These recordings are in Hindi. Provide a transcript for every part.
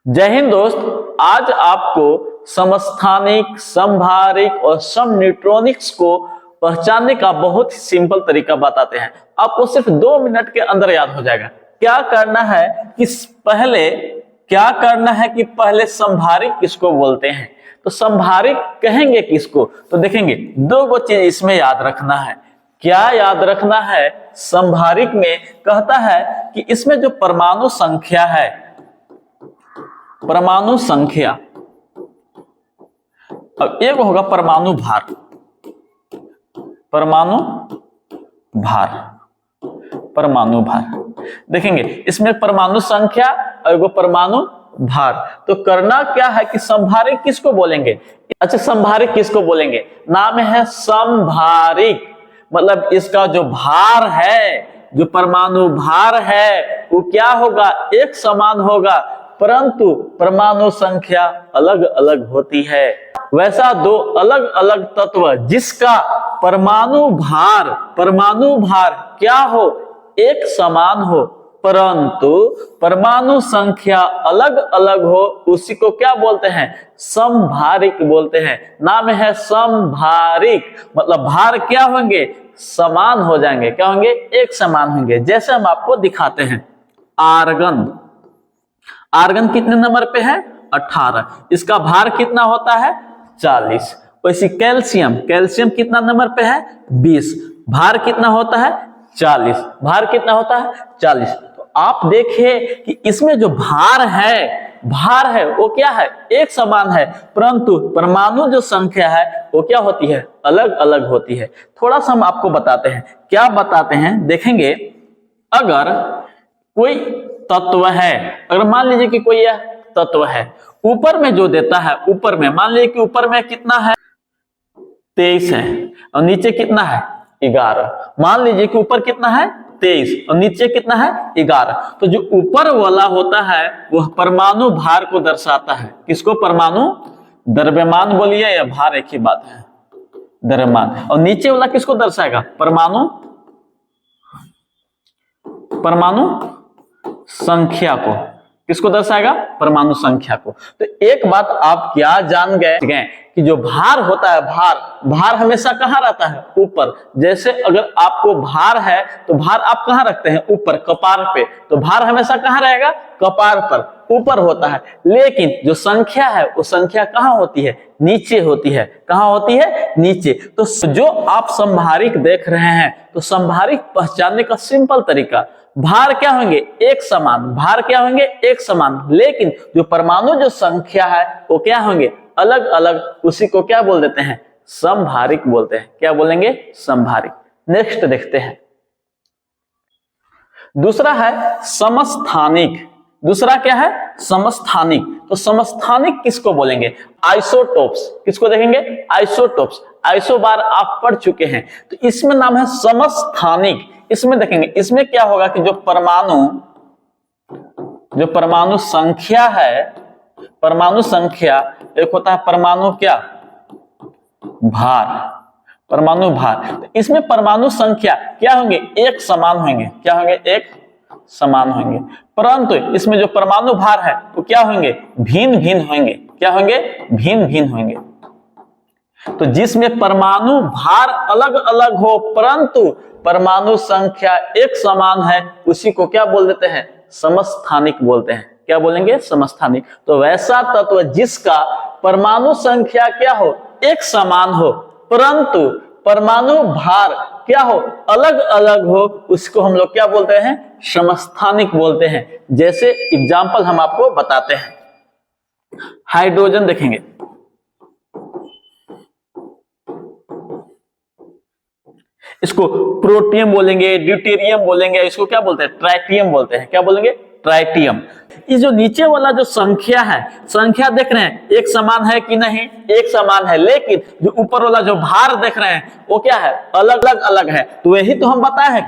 जय हिंद दोस्त। आज आपको समस्थानिक, समभारिक और समन्यूट्रॉनिक्स को पहचानने का बहुत ही सिंपल तरीका बताते हैं। आपको सिर्फ 2 मिनट के अंदर याद हो जाएगा। क्या करना है कि पहले समभारिक किसको बोलते हैं, तो समभारिक कहेंगे किसको, तो देखेंगे 2 चीज इसमें याद रखना है। क्या याद रखना है? समभारिक में कहता है कि इसमें जो परमाणु संख्या है, परमाणु संख्या, अब एक होगा परमाणु भार, परमाणु भार, परमाणु भार। देखेंगे इसमें परमाणु संख्या और एगो परमाणु भार। तो करना क्या है कि समभारिक किसको बोलेंगे? अच्छा, समभारिक किसको बोलेंगे? नाम है समभारिक, मतलब इसका जो भार है, जो परमाणु भार है, वो क्या होगा? एक समान होगा, परंतु परमाणु संख्या अलग अलग होती है। वैसा 2 अलग अलग तत्व जिसका परमाणु भार क्या हो? एक समान हो, परंतु परमाणु संख्या अलग अलग हो, उसी को क्या बोलते हैं? समभारिक बोलते हैं। नाम है समभारिक, मतलब भार क्या होंगे? समान हो जाएंगे। क्या होंगे? एक समान होंगे। जैसे हम आपको दिखाते हैं, आर्गन कितने नंबर पे है? 18। इसका भार कितना होता है? 40। वैसे कैल्शियम कितना नंबर पे है? 20। भार कितना होता है? 40। भार कितना होता है? 40। तो आप देखिए कि इसमें जो भार है वो क्या है? एक समान है, परंतु परमाणु जो संख्या है वो क्या होती है? अलग अलग होती है। थोड़ा सा हम आपको बताते हैं। क्या बताते हैं? देखेंगे, अगर कोई तत्व है, अगर मान लीजिए कि कोई यह तत्व है, ऊपर में जो देता है, ऊपर में मान लीजिए कि ऊपर में कितना है? 23 है, और नीचे कितना है? 11। मान लीजिए कि ऊपर कितना है? 23 और नीचे कितना है? 11। तो जो ऊपर वाला होता है वह परमाणु भार को दर्शाता है। किसको? परमाणु द्रव्यमान बोलिए या भार, एक ही बात है, द्रव्यमान। और नीचे वाला किसको दर्शाएगा? परमाणु संख्या को। किसको दर्शाएगा? परमाणु संख्या को। तो एक बात आप क्या जान गए कि जो भार होता है, भार हमेशा कहाँ रहता है? ऊपर। जैसे अगर आपको भार है तो भार आप कहाँ रखते हैं? ऊपर, कपार पे। तो भार हमेशा कहाँ रहेगा? कपार पर, ऊपर होता है। लेकिन जो संख्या है वो संख्या कहाँ होती है? नीचे होती है। कहाँ होती है? नीचे। तो जो आप समभारिक देख रहे हैं, तो समभारिक पहचानने का सिंपल तरीका, भार क्या होंगे? एक समान। भार क्या होंगे? एक समान। लेकिन जो परमाणु जो संख्या है वो क्या होंगे? अलग अलग। उसी को क्या बोल देते हैं? समभारिक बोलते हैं। क्या बोलेंगे? समभारिक। नेक्स्ट देखते हैं, दूसरा है समस्थानिक। दूसरा क्या है? समस्थानिक। तो समस्थानिक किसको बोलेंगे? आइसोटोप्स। किसको देखेंगे? आइसोटोप्स। आइसो बार आप पढ़ चुके हैं, तो इसमें नाम है समस्थानिक। इसमें देखेंगे, इसमें क्या होगा कि जो परमाणु संख्या है, परमाणु संख्या, एक होता है परमाणु क्या? भार, परमाणु भार। तो इसमें परमाणु संख्या क्या होंगे? एक समान होंगे। क्या होंगे? एक समान होंगे। परंतु इसमें जो परमाणु भार है तो क्या होंगे? भिन्न भिन्न होंगे। क्या होंगे? भिन्न भिन्न होंगे। तो जिसमें परमाणु भार अलग अलग हो परंतु परमाणु संख्या एक समान है, उसी को क्या बोल देते हैं? समस्थानिक बोलते हैं। क्या बोलेंगे? समस्थानिक। तो वैसा तत्व जिसका परमाणु संख्या क्या हो? एक समान हो, परंतु परमाणु भार क्या हो? अलग अलग हो, उसको हम लोग क्या बोलते हैं? समस्थानिक बोलते हैं। जैसे एग्जांपल हम आपको बताते हैं, हाइड्रोजन देखेंगे, इसको प्रोटियम बोलेंगे, ड्यूटेरियम बोलेंगे, इसको क्या बोलते हैं? ट्राइटियम बोलते हैं। क्या बोलेंगे? ट्राइटियम। ये जो नीचे वाला जो संख्या है, संख्या देख रहे हैं एक समान है कि नहीं? एक समान है। लेकिन जो ऊपर वाला जो भार देख रहे हैं वो क्या है? अलग अलग है। तो यही तो हम बताए हैं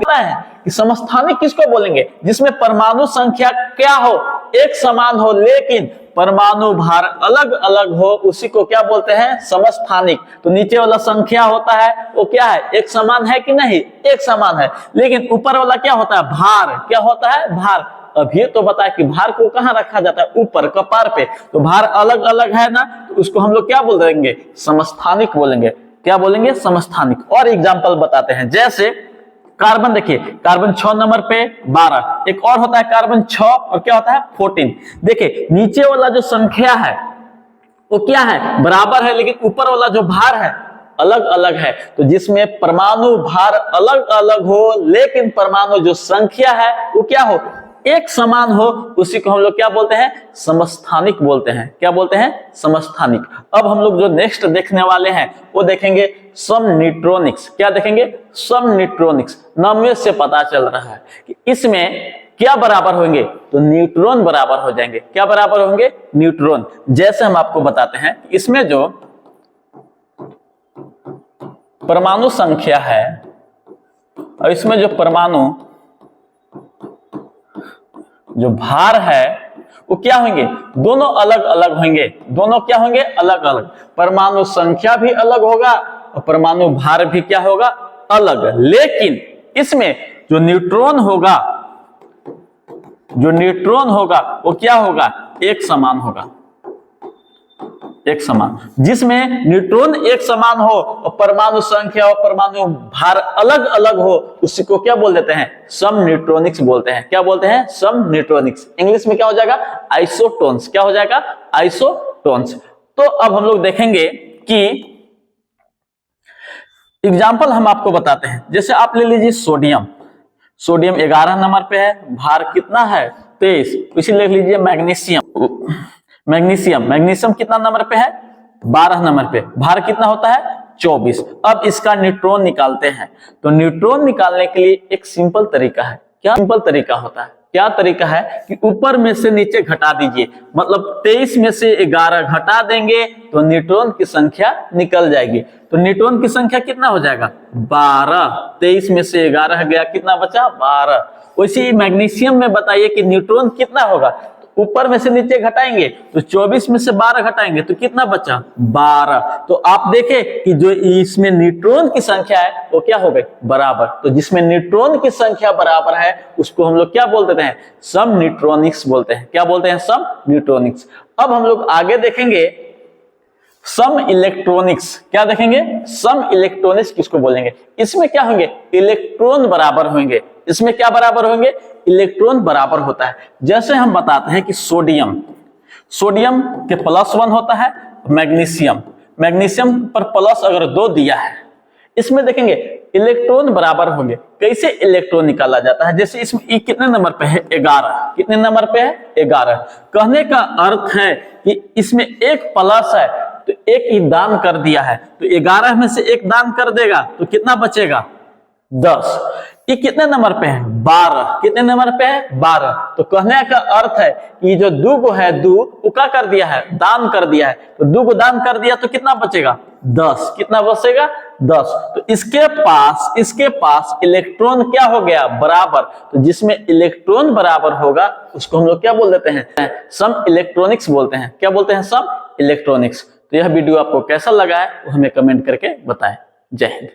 कि समस्थानिक किसको बोलेंगे? जिसमें परमाणु संख्या क्या हो? एक समान हो, लेकिन परमाणु भार अलग अलग हो, उसी को क्या बोलते हैं? समस्थानिक। तो नीचे वाला संख्या होता है वो क्या है? एक समान है कि नहीं? एक समान है। लेकिन ऊपर वाला क्या होता है? भार। क्या होता है? भार अभी तो बताया कि भार को कहाँ रखा जाता है, ऊपर कपार पे, तो भार अलग अलग है ना, तो उसको हम लोग क्या बोल देंगे, समस्थानिक बोलेंगे। क्या बोलेंगे, समस्थानिक। और एग्जाम्पल बताते हैं, जैसे कार्बन देखिए, कार्बन 6 नंबर पे 12, एक और होता है कार्बन 6 और क्या होता है 14। देखिए नीचे वाला जो संख्या है वो क्या है, बराबर है, लेकिन ऊपर वाला जो भार है अलग अलग है। तो जिसमें परमाणु भार अलग अलग हो लेकिन परमाणु जो संख्या है वो क्या हो, एक समान हो, उसी को हम लोग क्या बोलते हैं, समस्थानिक बोलते हैं। क्या बोलते हैं, समस्थानिक। अब हम लोग जो नेक्स्ट देखने वाले हैं वो देखेंगे समन्यूट्रॉनिक्स। क्या देखेंगे, समन्यूट्रॉनिक्स। नाम से पता चल रहा है कि इसमें क्या बराबर होंगे, तो न्यूट्रॉन बराबर हो जाएंगे। क्या बराबर होंगे, न्यूट्रॉन। जैसे हम आपको बताते हैं, इसमें जो परमाणु संख्या है और इसमें जो परमाणु जो भार है वो क्या होंगे, दोनों अलग अलग होंगे। दोनों क्या होंगे, अलग अलग। परमाणु संख्या भी अलग होगा और परमाणु भार भी क्या होगा, अलग। लेकिन इसमें जो न्यूट्रॉन होगा, जो न्यूट्रॉन होगा वो क्या होगा, एक समान होगा। एक समान। जिसमें न्यूट्रॉन एक समान हो और परमाणु संख्या और परमाणु भार अलग अलग हो, उसी को क्या बोल देते हैं, समन्यूट्रॉनिक्स बोलते हैं। क्या बोलते हैं, समन्यूट्रॉनिक्स। इंग्लिश में क्या हो जाएगा, आइसोटोन्स। क्या हो जाएगा, आइसोटोन्स। तो अब हम लोग देखेंगे कि एग्जाम्पल हम आपको बताते हैं। जैसे आप ले लीजिए सोडियम। सोडियम 11 नंबर पे है, भार कितना है, 23। इसी लिख लीजिए मैग्नीशियम। मैग्नीशियम, मैग्नीशियम कितना नंबर पे है, 12 नंबर पे, भार कितना होता है, 24। अब इसका न्यूट्रॉन निकालते हैं। तो न्यूट्रॉन निकालने के लिए एक सिंपल तरीका है। क्या सिंपल तरीका होता है, क्या तरीका है कि ऊपर में से नीचे घटा दीजिए। मतलब 23 में से 11 घटा देंगे तो न्यूट्रॉन की संख्या निकल जाएगी। तो न्यूट्रॉन की संख्या कितना हो जाएगा, 12। 23 में से 11 गया, कितना बचा, 12। वैसे मैग्नीशियम में बताइए कि न्यूट्रॉन कितना होगा, ऊपर में से नीचे घटाएंगे तो 24 में से 12 घटाएंगे तो कितना बचा, 12। तो आप देखें कि जो इसमें न्यूट्रॉन की संख्या है वो क्या हो गई, बराबर। तो जिसमें न्यूट्रॉन की संख्या बराबर है उसको हम लोग क्या बोल देते हैं, समन्यूट्रॉनिक्स बोलते हैं। क्या बोलते हैं, समन्यूट्रॉनिक्स। अब हम लोग आगे देखेंगे सम इलेक्ट्रॉनिक्स। क्या देखेंगे, सम इलेक्ट्रॉनिक्स किसको बोलेंगे। इसमें क्या होंगे, इलेक्ट्रॉन बराबर होंगे। इसमें क्या बराबर होंगे, इलेक्ट्रॉन बराबर होता है। जैसे हम बताते हैं कि सोडियम, सोडियम के +1 होता है, मैग्नीशियम, मैग्नीशियम पर प्लस अगर 2 दिया है, इसमें देखेंगे इलेक्ट्रॉन बराबर होंगे। कैसे इलेक्ट्रॉन निकाला जाता है, जैसे इसमें ई कितने नंबर पे है, 11। कितने नंबर पे है, 11। कहने का अर्थ है कि इसमें एक प्लस है तो एक ही दान कर दिया है, तो 11 में से एक दान कर देगा तो कितना बचेगा, 10। ये कितने नंबर पे है, 12। कितने नंबर पे है, 12। तो कहने का अर्थ है कि जो 2 को है, 2 वो क्या कर दिया है, दान कर दिया है। तो 2 को दान कर दिया तो कितना बचेगा, 10। कितना बचेगा, 10। तो इसके पास इलेक्ट्रॉन क्या हो गया, बराबर। तो जिसमें इलेक्ट्रॉन बराबर होगा उसको हम लोग क्या बोल देते हैं, सम इलेक्ट्रॉनिक्स बोलते हैं। क्या बोलते हैं, सम इलेक्ट्रॉनिक्स। तो यह वीडियो आपको कैसा लगा है वो हमें कमेंट करके बताएं। जय हिंद।